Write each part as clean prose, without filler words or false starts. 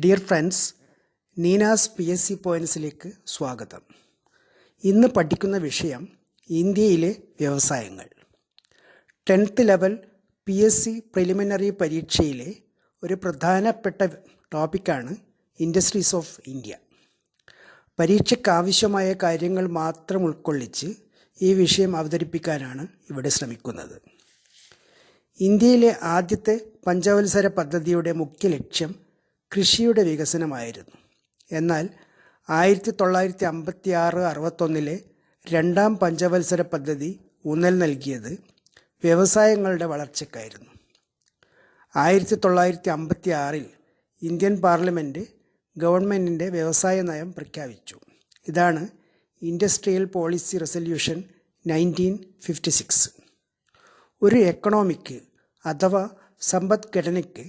Dear friends, നീനാസ് PSC പോയിൻറ്റ്സിലേക്ക് സ്വാഗതം. ഇന്ന് പഠിക്കുന്ന വിഷയം ഇന്ത്യയിലെ വ്യവസായങ്ങൾ. 10th ലെവൽ PSC പ്രിലിമിനറി പരീക്ഷയിലെ ഒരു പ്രധാനപ്പെട്ട ടോപ്പിക്കാണ് ഇൻഡസ്ട്രീസ് ഓഫ് ഇന്ത്യ. പരീക്ഷയ്ക്ക് ആവശ്യമായ കാര്യങ്ങൾ മാത്രം ഉൾക്കൊള്ളിച്ച് ഈ വിഷയം അവതരിപ്പിക്കാനാണ് ഇവിടെ ശ്രമിക്കുന്നത്. ഇന്ത്യയിലെ ആദ്യത്തെ പഞ്ചവത്സര പദ്ധതിയുടെ മുഖ്യ ലക്ഷ്യം കൃഷിയുടെ വികസനമായിരുന്നു. എന്നാൽ 1956-61 രണ്ടാം പഞ്ചവത്സര പദ്ധതി ഊന്നൽ നൽകിയത് വ്യവസായങ്ങളുടെ വളർച്ചയ്ക്കായിരുന്നു. 1956 ഇന്ത്യൻ പാർലമെൻറ്റ് ഗവൺമെൻറ്റിൻ്റെ വ്യവസായ നയം പ്രഖ്യാപിച്ചു. ഇതാണ് ഇൻഡസ്ട്രിയൽ പോളിസി റെസൊല്യൂഷൻ 1956. ഒരു എക്കണോമിക്ക് അഥവാ സമ്പദ്ഘടനയ്ക്ക്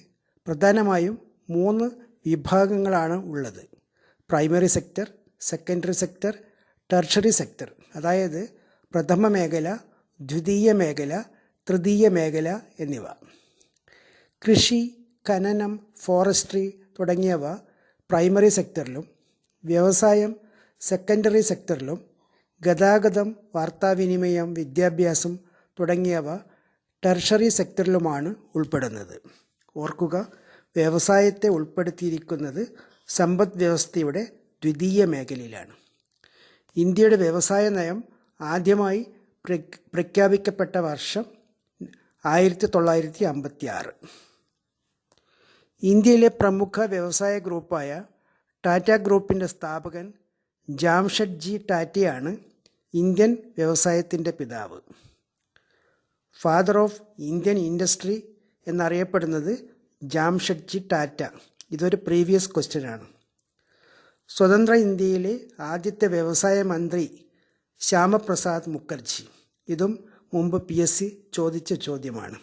പ്രധാനമായും 3 വിഭാഗങ്ങളാണ് ഉള്ളത്: primary sector, secondary sector, tertiary sector. അതായത് പ്രഥമ മേഖല, ദ്വിതീയ മേഖല, തൃതീയ മേഖല എന്നിവ. കൃഷി, ഖനനം, ഫോറസ്ട്രി തുടങ്ങിയവ പ്രൈമറി സെക്ടറിലും, വ്യവസായം സെക്കൻഡറി സെക്ടറിലും, ഗതാഗതം, വാർത്താവിനിമയം, വിദ്യാഭ്യാസം തുടങ്ങിയവ ടെർഷറി സെക്ടറിലുമാണ് ഉൾപ്പെടുന്നത്. ഓർക്കുക, വ്യവസായത്തെ ഉൾപ്പെടുത്തിയിരിക്കുന്നത് സമ്പദ് വ്യവസ്ഥയുടെ ദ്വിതീയ മേഖലയിലാണ്. ഇന്ത്യയുടെ വ്യവസായ നയം ആദ്യമായി പ്രഖ്യാപിക്കപ്പെട്ട വർഷം 1956. ഇന്ത്യയിലെ പ്രമുഖ വ്യവസായ ഗ്രൂപ്പായ ടാറ്റ ഗ്രൂപ്പിൻ്റെ സ്ഥാപകൻ ജാംഷഡ്ജി ടാറ്റയാണ് ഇന്ത്യൻ വ്യവസായത്തിൻ്റെ പിതാവ്. ഫാദർ ഓഫ് ഇന്ത്യൻ ഇൻഡസ്ട്രി എന്നറിയപ്പെടുന്നത് ജാംഷഡ്ജി ടാറ്റ. ഇതൊരു പ്രീവിയസ് ക്വസ്റ്റ്യനാണ്. സ്വതന്ത്ര ഇന്ത്യയിലെ ആദ്യത്തെ വ്യവസായ മന്ത്രി ശ്യാമപ്രസാദ് മുഖർജി. ഇതും മുമ്പ് PSC ചോദിച്ച ചോദ്യമാണ്.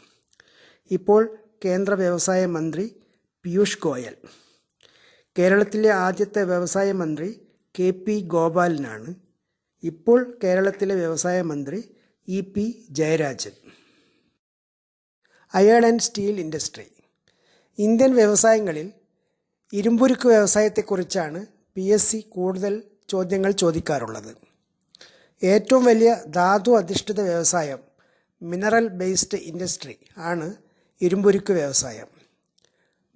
ഇപ്പോൾ കേന്ദ്ര വ്യവസായ മന്ത്രി പീയൂഷ് ഗോയൽ. കേരളത്തിലെ ആദ്യത്തെ വ്യവസായ മന്ത്രി KP ഗോപാലനാണ്. ഇപ്പോൾ കേരളത്തിലെ വ്യവസായ മന്ത്രി EP Jayarajan. Iron and steel industry. Indian വ്യവസായങ്ങളിൽ ഇരുമ്പുരുക്ക് വ്യവസായത്തെക്കുറിച്ചാണ് PSC കൂടുതൽ ചോദ്യങ്ങൾ ചോദിക്കാറുള്ളത്. ഏറ്റവും വലിയ ധാതു അധിഷ്ഠിത വ്യവസായം, മിനറൽ ബേസ്ഡ് ഇൻഡസ്ട്രി ആണ് ഇരുമ്പുരുക്ക് വ്യവസായം.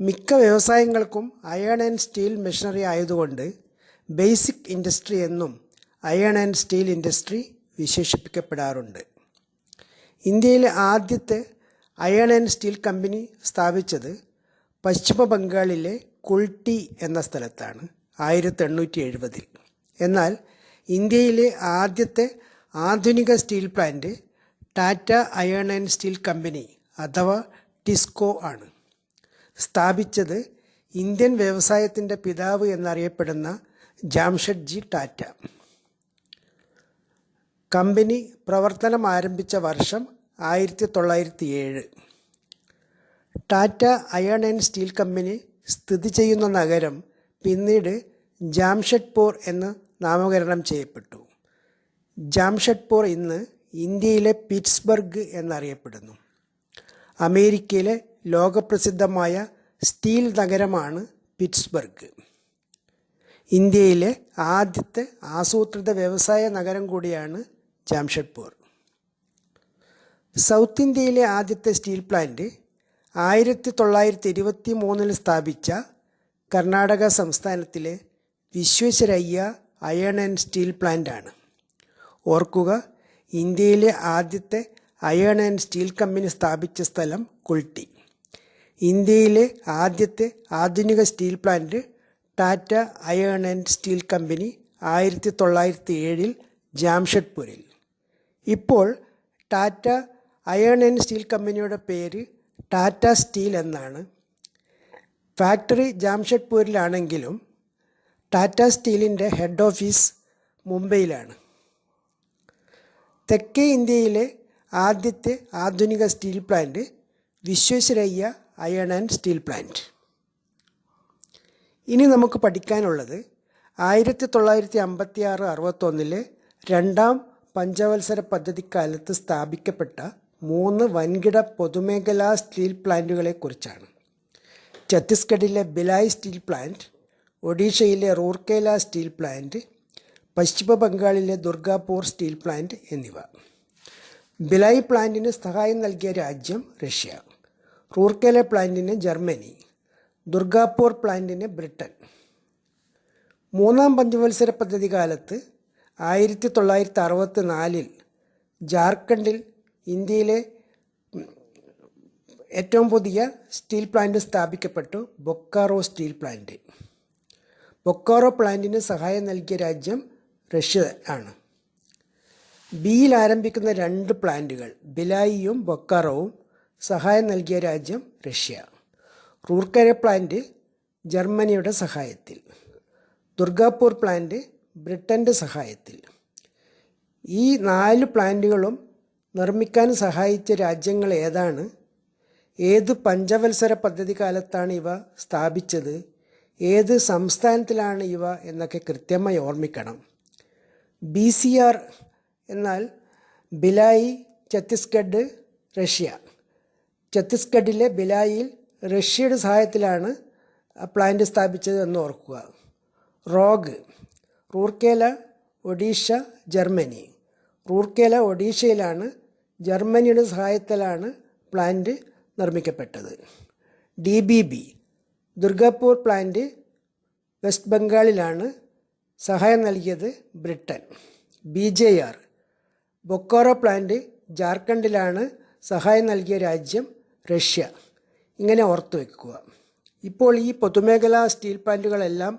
മിക്ക വ്യവസായങ്ങൾക്കും അയൺ ആൻഡ് സ്റ്റീൽ മെഷീനറി ആയതുകൊണ്ട് ബേസിക് ഇൻഡസ്ട്രി എന്നും അയൺ ആൻഡ് സ്റ്റീൽ ഇൻഡസ്ട്രി വിശേഷിപ്പിക്കപ്പെടാറുണ്ട്. ഇന്ത്യയിലെ ആദ്യത്തെ അയൺ ആൻഡ് സ്റ്റീൽ കമ്പനി സ്ഥാപിച്ചത് പശ്ചിമ ബംഗാളിലെ കുൾട്ടി എന്ന സ്ഥലത്താണ് 1870. എന്നാൽ ഇന്ത്യയിലെ ആദ്യത്തെ ആധുനിക steel plant Tata iron and steel company അഥവാ ടിസ്കോ ആണ്. സ്ഥാപിച്ചത് ഇന്ത്യൻ വ്യവസായത്തിൻ്റെ പിതാവ് എന്നറിയപ്പെടുന്ന ജാംഷഡ്ജി ടാറ്റ. കമ്പനി പ്രവർത്തനം ആരംഭിച്ച വർഷം 1907. Tata iron and steel company സ്ഥിതി ചെയ്യുന്ന നഗരം പിന്നീട് ജാംഷഡ്പൂർ എന്ന് നാമകരണം ചെയ്യപ്പെട്ടു. ജാംഷഡ്പൂർ ഇന്ന് ഇന്ത്യയിലെ പിറ്റ്സ്ബർഗ് എന്നറിയപ്പെടുന്നു. അമേരിക്കയിലെ ലോകപ്രസിദ്ധമായ സ്റ്റീൽ നഗരമാണ് പിറ്റ്സ്ബർഗ്. ഇന്ത്യയിലെ ആദ്യത്തെ ആസൂത്രിത വ്യവസായ നഗരം കൂടിയാണ് ജാംഷഡ്പൂർ. സൗത്ത് ഇന്ത്യയിലെ ആദ്യത്തെ സ്റ്റീൽ പ്ലാന്റ് 1923 സ്ഥാപിച്ച കർണാടക സംസ്ഥാനത്തിലെ Visvesvaraya iron and steel plant ആണ്. ഓർക്കുക, ഇന്ത്യയിലെ ആദ്യത്തെ അയൺ ആൻഡ് സ്റ്റീൽ കമ്പനി സ്ഥാപിച്ച സ്ഥലം കുൾട്ടി. ഇന്ത്യയിലെ ആദ്യത്തെ ആധുനിക steel plant Tata iron and steel company 1907 ജാംഷഡ്പൂരിൽ. ഇപ്പോൾ ടാറ്റ അയൺ ആൻഡ് സ്റ്റീൽ കമ്പനിയുടെ പേര് ടാറ്റ സ്റ്റീൽ എന്നാണ്. ഫാക്ടറി ജാംഷഡ്പൂരിലാണെങ്കിലും ടാറ്റ സ്റ്റീലിൻ്റെ ഹെഡ് ഓഫീസ് മുംബൈയിലാണ്. തെക്കേ ഇന്ത്യയിലെ ആദ്യത്തെ ആധുനിക steel plant Visvesvaraya iron and steel plant. ഇനി നമുക്ക് പഠിക്കാനുള്ളത് 1956-61 രണ്ടാം പഞ്ചവത്സര പദ്ധതിക്കാലത്ത് സ്ഥാപിക്കപ്പെട്ട 3 വൻകിട പൊതുമേഖലാ സ്റ്റീൽ പ്ലാന്റുകളെക്കുറിച്ചാണ്. ഛത്തീസ്ഗഡിലെ ഭിലായ് സ്റ്റീൽ പ്ലാന്റ്, ഒഡീഷയിലെ റൂർക്കേല സ്റ്റീൽ പ്ലാന്റ്, പശ്ചിമ ബംഗാളിലെ ദുർഗാപൂർ സ്റ്റീൽ പ്ലാന്റ് എന്നിവ. ഭിലായ് പ്ലാന്റിന് സഹായം നൽകിയ രാജ്യം റഷ്യ, റൂർക്കേല പ്ലാന്റിന് ജർമ്മനി, ദുർഗാപൂർ പ്ലാന്റിന് ബ്രിട്ടൻ. മൂന്നാം പഞ്ചവത്സര പദ്ധതി കാലത്ത് 1964 ജാർഖണ്ഡിൽ ഇന്ത്യയിലെ ഏറ്റവും പുതിയ സ്റ്റീൽ പ്ലാന്റ് സ്ഥാപിക്കപ്പെട്ടു, ബൊക്കാറോ സ്റ്റീൽ പ്ലാന്റ്. ബൊക്കാറോ പ്ലാന്റിന് സഹായം നൽകിയ രാജ്യം റഷ്യ ആണ്. ബിയിൽ ആരംഭിക്കുന്ന 2 പ്ലാന്റുകൾ ഭിലായിയും ബൊക്കാറോവും സഹായം നൽകിയ രാജ്യം റഷ്യ. റൂർക്കേല പ്ലാന്റ് ജർമ്മനിയുടെ സഹായത്തിൽ, ദുർഗാപൂർ പ്ലാന്റ് ബ്രിട്ടൻ്റെ സഹായത്തിൽ. ഈ 4 പ്ലാന്റുകളും നിർമ്മിക്കാൻ സഹായിച്ച രാജ്യങ്ങൾ ഏതാണ്? ഏത് പഞ്ചവത്സര പദ്ധതി കാലത്താണ് ഇവ സ്ഥാപിച്ചത്? ഏത് സംസ്ഥാനത്തിലാണ് ഇവ എന്നൊക്കെ കൃത്യമായി ഓർമ്മിക്കണം. BCR എന്നാൽ ഭിലായി, ഛത്തീസ്ഗഡ്, റഷ്യ. ഛത്തീസ്ഗഡിലെ ഭിലായിൽ റഷ്യയുടെ സഹായത്തിലാണ് പ്ലാന്റ് സ്ഥാപിച്ചത് എന്ന് ഓർക്കുക. റോഗ്, റൂർക്കേല, ഒഡീഷ, ജർമ്മനി. റൂർക്കേല ഒഡീഷയിലാണ്, ജർമ്മനിയുടെ സഹായത്തിലാണ് പ്ലാന്റ് നിർമ്മിക്കപ്പെട്ടത്. DBB, ദുർഗാപൂർ പ്ലാന്റ് വെസ്റ്റ് ബംഗാളിലാണ്, സഹായം നൽകിയത് ബ്രിട്ടൻ. BJR, ബൊക്കാറോ പ്ലാന്റ് ജാർഖണ്ഡിലാണ്, സഹായം നൽകിയ രാജ്യം റഷ്യ. ഇങ്ങനെ ഓർത്തു വയ്ക്കുക. ഇപ്പോൾ ഈ പൊതുമേഖലാ സ്റ്റീൽ പ്ലാന്റുകളെല്ലാം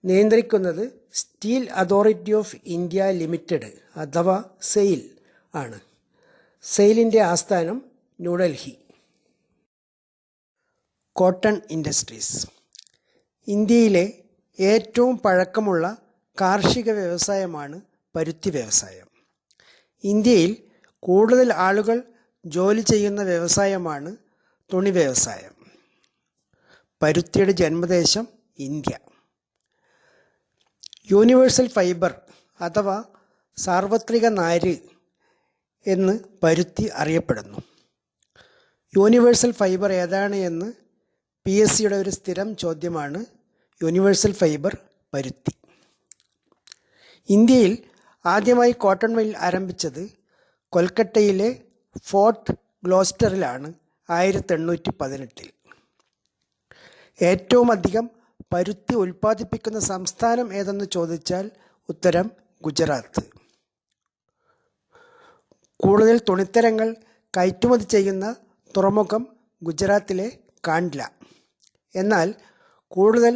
നിയന്ത്രിക്കുന്നത് steel authority of India limited അഥവാ സെയിൽ ആണ്. സെയിലിൻ്റെ ആസ്ഥാനം ന്യൂഡൽഹി. Cotton industries. ഇന്ത്യയിലെ ഏറ്റവും പഴക്കമുള്ള കാർഷിക വ്യവസായമാണ് പരുത്തി വ്യവസായം. ഇന്ത്യയിൽ കൂടുതൽ ആളുകൾ ജോലി ചെയ്യുന്ന വ്യവസായമാണ് തുണി വ്യവസായം. പരുത്തിയുടെ ജന്മദേശം ഇന്ത്യ. യൂണിവേഴ്സൽ ഫൈബർ അഥവാ സാർവത്രിക നാര് എന്ന് പരുത്തി അറിയപ്പെടുന്നു. യൂണിവേഴ്സൽ ഫൈബർ ഏതാണ് എന്ന് PSCയുടെ ഒരു സ്ഥിരം ചോദ്യമാണ്. യൂണിവേഴ്സൽ ഫൈബർ പരുത്തി. ഇന്ത്യയിൽ ആദ്യമായി കോട്ടൺ മിൽ ആരംഭിച്ചത് കൊൽക്കട്ടയിലെ ഫോർട്ട് ഗ്ലോസ്റ്ററിലാണ് 1818. ഏറ്റവും അധികം പരുത്തി ഉൽപ്പാദിപ്പിക്കുന്ന സംസ്ഥാനം ഏതെന്ന് ചോദിച്ചാൽ ഉത്തരം ഗുജറാത്ത്. കൂടുതൽ തുണിത്തരങ്ങൾ കയറ്റുമതി ചെയ്യുന്ന തുറമുഖം ഗുജറാത്തിലെ കാണ്ട്ല. എന്നാൽ കൂടുതൽ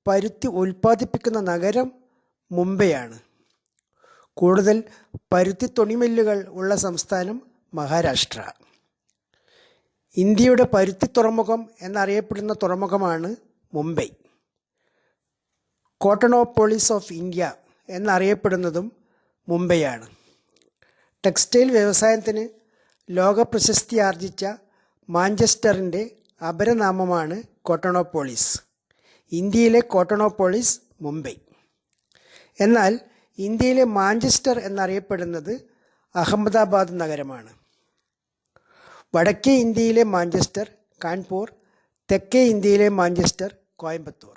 പരുത്തി ഉൽപ്പാദിപ്പിക്കുന്ന നഗരം മുംബൈയാണ്. കൂടുതൽ പരുത്തി തുണിമില്ലുകൾ ഉള്ള സംസ്ഥാനം മഹാരാഷ്ട്ര. ഇന്ത്യയുടെ പരുത്തി തുറമുഖം എന്നറിയപ്പെടുന്ന തുറമുഖമാണ് മുംബൈ. കോട്ടണോപോളിസ് ഓഫ് ഇന്ത്യ എന്നറിയപ്പെടുന്നതും മുംബൈയാണ്. ടെക്സ്റ്റൈൽ വ്യവസായത്തിന് ലോക പ്രശസ്തി ആർജിച്ച മാഞ്ചസ്റ്ററിൻ്റെ അപരനാമമാണ് കോട്ടണോപോളിസ്. ഇന്ത്യയിലെ കോട്ടണോപോളിസ് മുംബൈ. എന്നാൽ ഇന്ത്യയിലെ മാഞ്ചസ്റ്റർ എന്നറിയപ്പെടുന്നത് അഹമ്മദാബാദ് നഗരമാണ്. വടക്കേ ഇന്ത്യയിലെ മാഞ്ചസ്റ്റർ കാൺപൂർ, തെക്കേ ഇന്ത്യയിലെ മാഞ്ചസ്റ്റർ കോയമ്പത്തൂർ.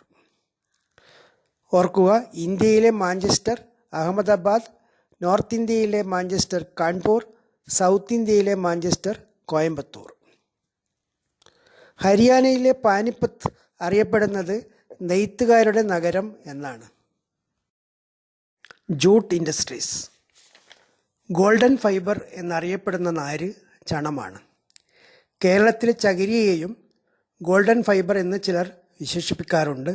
ഓർക്കുക, ഇന്ത്യയിലെ മാഞ്ചസ്റ്റർ അഹമ്മദാബാദ്, നോർത്ത് ഇന്ത്യയിലെ മാഞ്ചസ്റ്റർ കാൺപൂർ, സൗത്ത് ഇന്ത്യയിലെ മാഞ്ചസ്റ്റർ കോയമ്പത്തൂർ. ഹരിയാനയിലെ പാനിപ്പത്ത് അറിയപ്പെടുന്നത് നെയ്ത്തുകാരുടെ നഗരം എന്നാണ്. Jute industries. ഗോൾഡൻ ഫൈബർ എന്നറിയപ്പെടുന്ന നാര് ചണമാണ്. കേരളത്തിലെ ചകിരിയെയും ഗോൾഡൻ ഫൈബർ എന്ന് ചിലർ വിശേഷിപ്പിക്കാറുണ്ട്.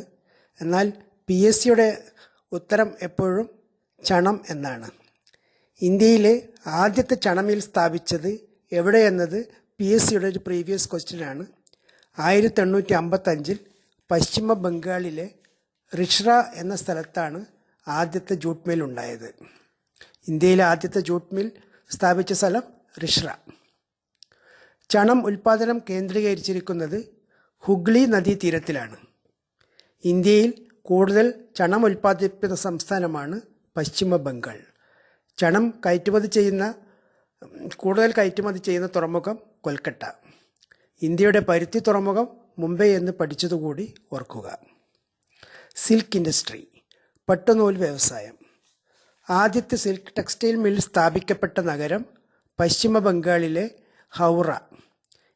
എന്നാൽ PSCയുടെ ഉത്തരം എപ്പോഴും ചണം എന്നാണ്. ഇന്ത്യയിലെ ആദ്യത്തെ ചണമിൽ സ്ഥാപിച്ചത് എവിടെയെന്നത് PSCയുടെ ഒരു പ്രീവിയസ് ക്വസ്റ്റ്യനാണ്. 1855 പശ്ചിമ ബംഗാളിലെ റിഷ്റ എന്ന സ്ഥലത്താണ് ആദ്യത്തെ ജൂട്ട് മിൽ ഉണ്ടായത്. ഇന്ത്യയിലെ ആദ്യത്തെ ജൂട്ട് മിൽ സ്ഥാപിച്ച സ്ഥലം റിഷ്റ. ചണം ഉൽപ്പാദനം കേന്ദ്രീകരിച്ചിരിക്കുന്നത് ഹുഗ്ലി നദീതീരത്തിലാണ്. ഇന്ത്യയിൽ കൂടുതൽ ചണം ഉൽപ്പാദിപ്പിക്കുന്ന സംസ്ഥാനമാണ് പശ്ചിമ ബംഗാൾ. ചണം കൂടുതൽ കയറ്റുമതി ചെയ്യുന്ന തുറമുഖം കൊൽക്കട്ട. ഇന്ത്യയുടെ പരുത്തി തുറമുഖം മുംബൈ എന്ന് പഠിച്ചതുകൂടി ഓർക്കുക. സിൽക്ക് ഇൻഡസ്ട്രി, പട്ടുനൂൽ വ്യവസായം. ആദ്യത്തെ സിൽക്ക് ടെക്സ്റ്റൈൽ മിൽ സ്ഥാപിക്കപ്പെട്ട നഗരം പശ്ചിമ ബംഗാളിലെ ഹൗറ.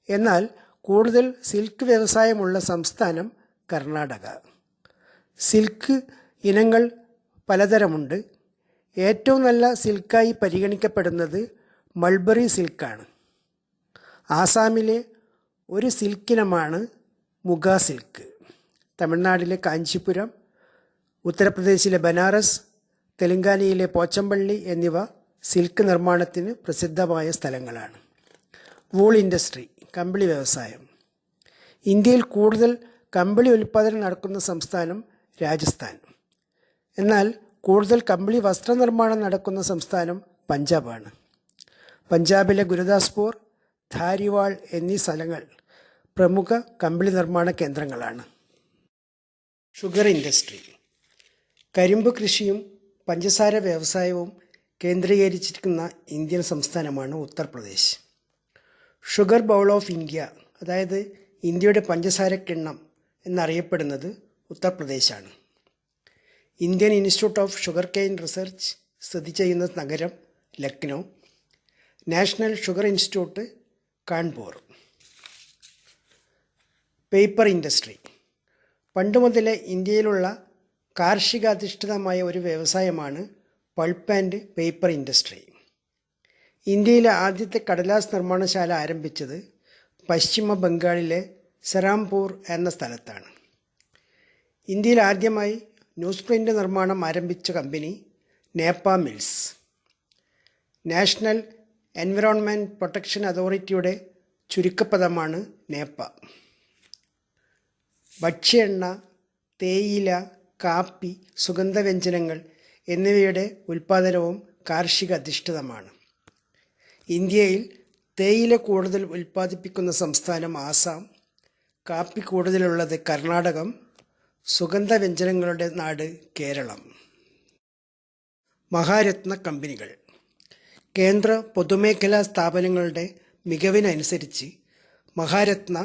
എന്നാൽ കൂടുതൽ സിൽക്ക് വ്യവസായമുള്ള സംസ്ഥാനം കർണാടക. സിൽക്ക് ഇനങ്ങൾ പലതരമുണ്ട്. ഏറ്റവും നല്ല സിൽക്കായി പരിഗണിക്കപ്പെടുന്നത് മൾബറി സിൽക്കാണ്. ആസാമിലെ ഒരു സിൽക്കിനമാണ് മുഗ സിൽക്ക്. തമിഴ്നാട്ടിലെ കാഞ്ചീപുരം, ഉത്തർപ്രദേശിലെ ബനാറസ്, തെലങ്കാനയിലെ പോച്ചമ്പള്ളി എന്നിവ സിൽക്ക് നിർമ്മാണത്തിന് പ്രസിദ്ധമായ സ്ഥലങ്ങളാണ്. വൂൾ ഇൻഡസ്ട്രി, കമ്പിളി വ്യവസായം. ഇന്ത്യയിൽ കൂടുതൽ കമ്പിളി ഉൽപ്പാദനം നടക്കുന്ന സംസ്ഥാനം രാജസ്ഥാൻ. എന്നാൽ കൂടുതൽ കമ്പിളി വസ്ത്രനിർമ്മാണം നടക്കുന്ന സംസ്ഥാനം പഞ്ചാബാണ്. പഞ്ചാബിലെ ഗുരുദാസ്പൂർ, ധാരിവാൾ എന്നീ സ്ഥലങ്ങൾ പ്രമുഖ കമ്പിളി നിർമ്മാണ കേന്ദ്രങ്ങളാണ്. ഷുഗർ ഇൻഡസ്ട്രി, കരിമ്പ് കൃഷിയും പഞ്ചസാര വ്യവസായവും കേന്ദ്രീകരിച്ചിരിക്കുന്ന ഇന്ത്യൻ സംസ്ഥാനമാണ് Uttar Pradesh. Sugar bowl of India, അതായത് ഇന്ത്യയുടെ പഞ്ചസാര കിണ്ണം എന്നറിയപ്പെടുന്നത് ഉത്തർപ്രദേശാണ്. Indian Institute of Sugarcane Research സ്ഥിതി ചെയ്യുന്ന നഗരം Lucknow. National Sugar Institute Kanpur. Paper industry, പണ്ട് മുതലേ ഇന്ത്യയിലുള്ള കാർഷികാധിഷ്ഠിതമായ ഒരു വ്യവസായമാണ് പൾപ്പ് ആൻഡ് പേപ്പർ ഇൻഡസ്ട്രി. ഇന്ത്യയിലെ ആദ്യത്തെ കടലാസ് നിർമ്മാണശാല ആരംഭിച്ചത് പശ്ചിമ ബംഗാളിലെ സെറാംപൂർ എന്ന സ്ഥലത്താണ്. ഇന്ത്യയിൽ ആദ്യമായി ന്യൂസ് പ്രിൻ്റ് നിർമ്മാണം ആരംഭിച്ച company Nepa mills. National environment protection അതോറിറ്റിയുടെ ചുരുക്കപ്പദമാണ് നേപ്പ. ഭക്ഷ്യ എണ്ണ, തേയില, കാപ്പി, സുഗന്ധവ്യഞ്ജനങ്ങൾ എന്നിവയുടെ ഉൽപ്പാദനവും കാർഷിക അധിഷ്ഠിതമാണ്. ഇന്ത്യയിൽ തേയില കൂടുതൽ ഉൽപ്പാദിപ്പിക്കുന്ന സംസ്ഥാനം ആസാം, കാപ്പി കൂടുതലുള്ളത് കർണാടകം, സുഗന്ധവ്യഞ്ജനങ്ങളുടെ നാട് കേരളം. മഹാരത്ന കമ്പനികൾ. കേന്ദ്ര പൊതുമേഖലാ സ്ഥാപനങ്ങളുടെ മികവിനനുസരിച്ച് മഹാരത്ന,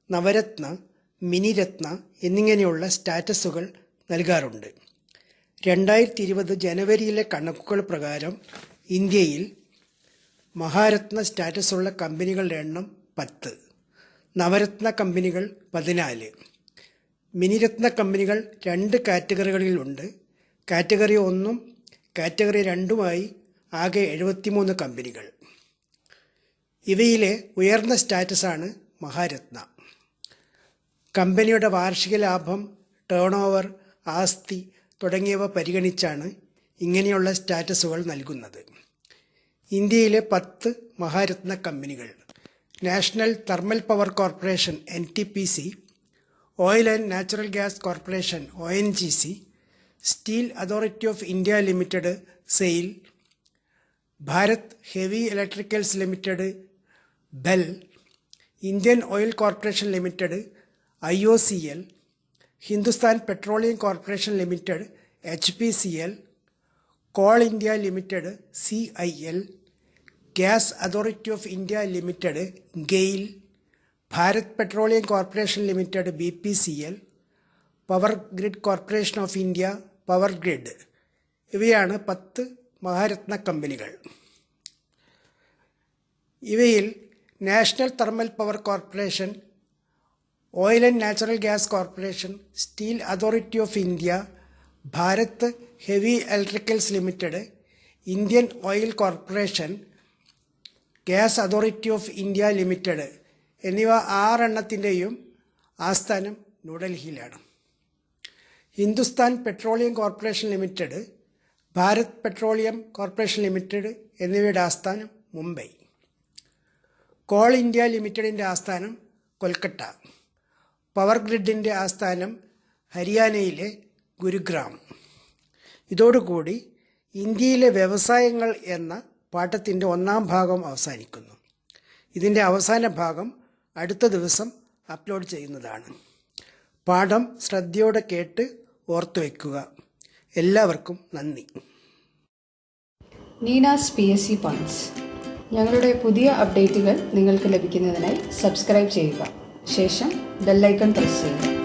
നവരത്ന, മിനിരത്ന എന്നിങ്ങനെയുള്ള സ്റ്റാറ്റസുകൾ നൽകാറുണ്ട്. 2020 ജനുവരിയിലെ കണക്കുകൾ പ്രകാരം ഇന്ത്യയിൽ മഹാരത്ന സ്റ്റാറ്റസുള്ള കമ്പനികളുടെ എണ്ണം 10, നവരത്ന കമ്പനികൾ 14. മിനിരത്ന കമ്പനികൾ 2 കാറ്റഗറികളിലുണ്ട്. കാറ്റഗറി 1ഉം കാറ്റഗറി 2ഉമായി ആകെ 73 കമ്പനികൾ. ഇവയിലെ ഉയർന്ന സ്റ്റാറ്റസാണ് മഹാരത്ന. കമ്പനിയുടെ വാർഷിക ലാഭം, ടേൺ ഓവർ, ആസ്തി തുടങ്ങിയവ പരിഗണിച്ചാണ് ഇങ്ങനെയുള്ള സ്റ്റാറ്റസുകൾ നൽകുന്നത്. ഇന്ത്യയിലെ 10 മഹാരത്ന കമ്പനികൾ: national thermal power corporation NTPC, oil and natural gas corporation ONGC, steel authority of India limited sale, Bharat heavy electricals limited BEL, Indian oil corporation limited IOCL, Hindustan petroleum corporation limited HPCL, call India limited CIL, gas authority of India limited GAIL, Bharat petroleum corporation limited BPCL, power grid corporation of India power grid. ഇവയാണ് 10 മഹാരത്ന കമ്പനികൾ. ഇവയിൽ national thermal power corporation, oil and natural gas corporation, steel authority of India, Bharat heavy electricals limited, Indian oil corporation, gas authority of India limited എന്നിവ 6 എണ്ണത്തിൻ്റെയും ആസ്ഥാനം ന്യൂഡൽഹിയിലാണ്. Hindustan petroleum corporation limited, Bharat petroleum corporation limited എന്നിവയുടെ ആസ്ഥാനം Mumbai. Call India ലിമിറ്റഡിൻ്റെ ആസ്ഥാനം Kolkata. Power ഗ്രിഡിൻ്റെ ആസ്ഥാനം ഹരിയാനയിലെ ഗുരുഗ്രാം. ഇതോടുകൂടി ഇന്ത്യയിലെ വ്യവസായങ്ങൾ എന്ന പാഠത്തിൻ്റെ 1ാം ഭാഗം അവസാനിക്കുന്നു. ഇതിൻ്റെ അവസാന ഭാഗം അടുത്ത ദിവസം അപ്ലോഡ് ചെയ്യുന്നതാണ്. പാഠം ശ്രദ്ധയോടെ കേട്ട് ഓർത്തു വയ്ക്കുക. എല്ലാവർക്കും നന്ദി. നീനാസ് PSC പോയിന്റ്സ്. ഞങ്ങളുടെ പുതിയ അപ്ഡേറ്റുകൾ നിങ്ങൾക്ക് ലഭിക്കുന്നതിനായി സബ്സ്ക്രൈബ് ചെയ്യുക. ശേഷം ബെല്ലൈക്കൺ പ്രസ് ചെയ്യുക.